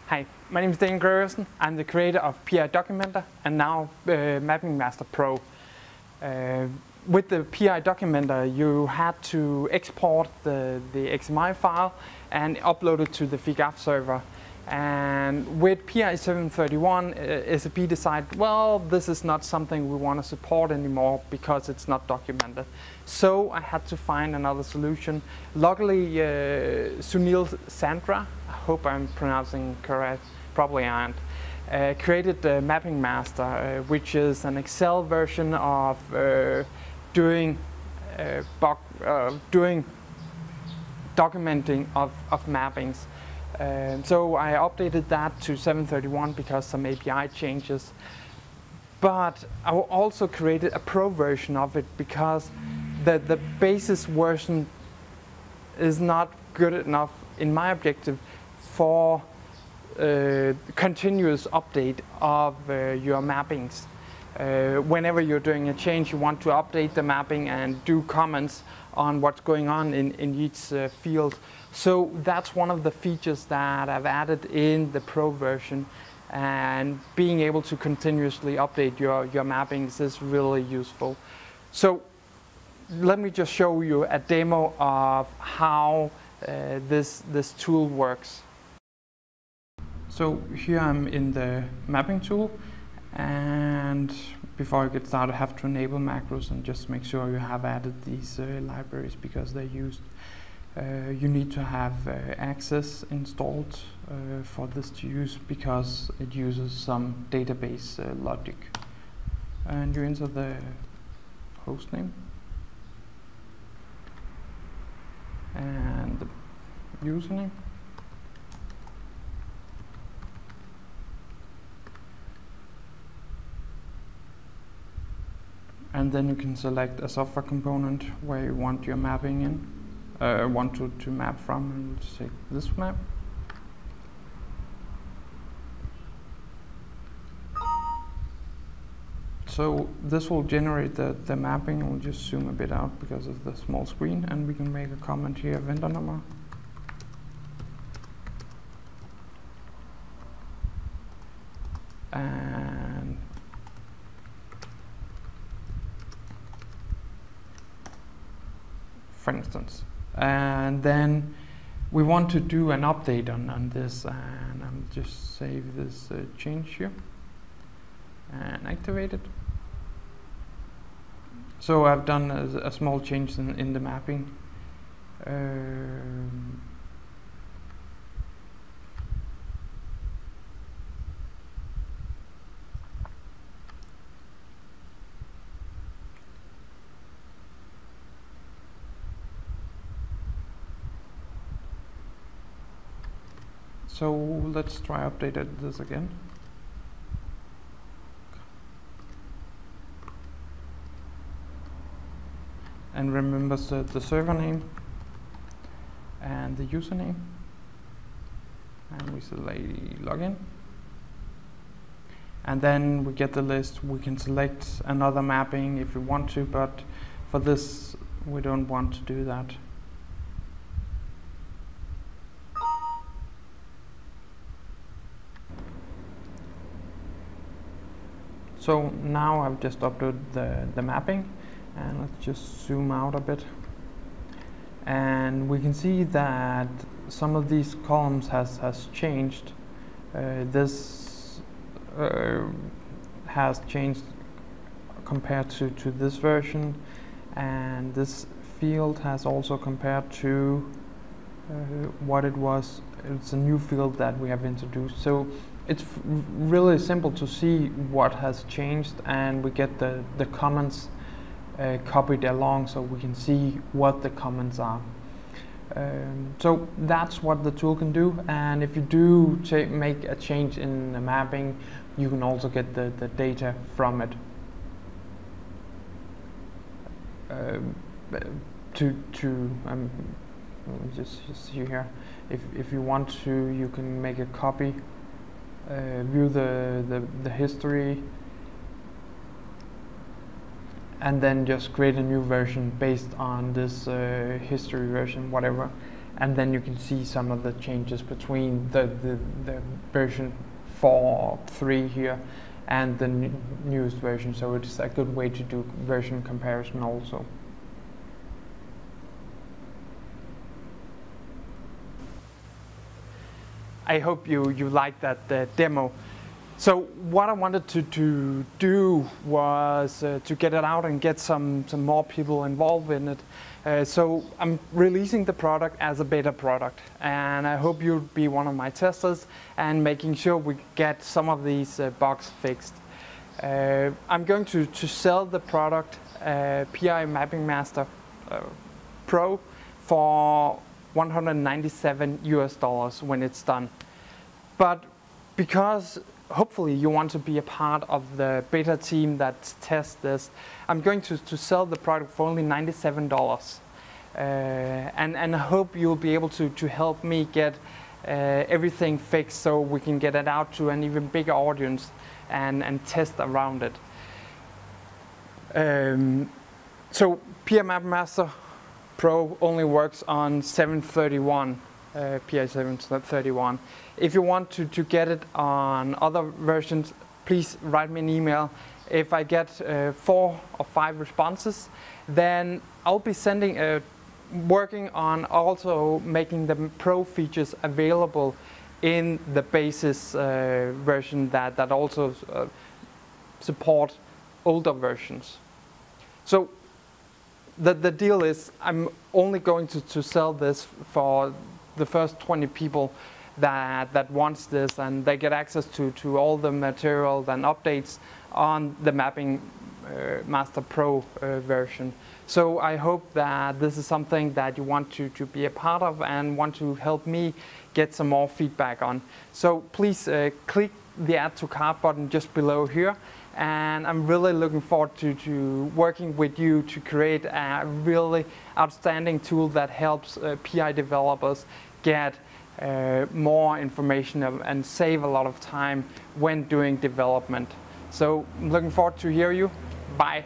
Hi, my name is Dan Gregersen. I'm the creator of PI Documenter and now MappingMaster Pro. With the PI Documenter, you had to export the XML file and upload it to the Figaf server. And with PI 731, SAP decided, well, this is not something we want to support anymore because it's not documented. So I had to find another solution. Luckily, Sunil Sandra, I hope I'm pronouncing correct, probably aren't, created the MappingMaster, which is an Excel version of doing documenting of mappings. So I updated that to 731 because some API changes. But I also created a pro version of it because the basis version is not good enough in my objective for continuous update of your mappings. Whenever you're doing a change, you want to update the mapping and do comments on what's going on in each field. So that's one of the features that I've added in the Pro version, and being able to continuously update your mappings is really useful. So let me just show you a demo of how this tool works. So here I'm in the mapping tool, and before I get started I have to enable macros and just make sure you have added these libraries because they're used. You need to have Access installed for this to use because it uses some database logic. And you enter the hostname and the username. And then you can select a software component where you want your mapping in, want to map from, and we'll just take this map. So this will generate the mapping. We'll just zoom a bit out because of the small screen, and we can make a comment here, vendor number. And for instance. And then we want to do an update on this, and I'll just save this change here and activate it. So I've done a small change in the mapping. So let's try updating this again. And remember the server name and the username. And we select login. And then we get the list. We can select another mapping if we want to, but for this we don't want to do that. So now I've just uploaded the mapping, and let's just zoom out a bit. And we can see that some of these columns has changed. This has changed compared to this version, and this field has also compared to what it was. It's a new field that we have introduced. So it's really simple to see what has changed, and we get the comments copied along so we can see what the comments are. So that's what the tool can do, and if you do make a change in the mapping, you can also get the data from it. Just see here, if you want to, you can make a copy, view the history, and then just create a new version based on this history version, whatever. and then you can see some of the changes between the version 4.3 here and the newest version, so it's a good way to do version comparison also. I hope you liked that demo. So what I wanted to do was to get it out and get some more people involved in it. So I'm releasing the product as a beta product, and I hope you'll be one of my testers and making sure we get some of these bugs fixed. I'm going to sell the product PI Mapping Master Pro for $197 US when it's done. But because hopefully you want to be a part of the beta team that tests this, I'm going to sell the product for only $97. And I hope you'll be able to help me get everything fixed so we can get it out to an even bigger audience and test around it. So PI Mapping Master Pro only works on 731. PI 731. If you want to get it on other versions, please write me an email. If I get 4 or 5 responses, then I'll be working on also making the Pro features available in the basis version that also support older versions. So the deal is I'm only going to sell this for the first 20 people that wants this, and they get access to all the material and updates on the Mapping Master Pro version. So I hope that this is something that you want to be a part of and want to help me get some more feedback on. So please click the Add to Cart button just below here, and I'm really looking forward to working with you to create a really outstanding tool that helps PI developers get more information and save a lot of time when doing development. So I'm looking forward to hear you. Bye.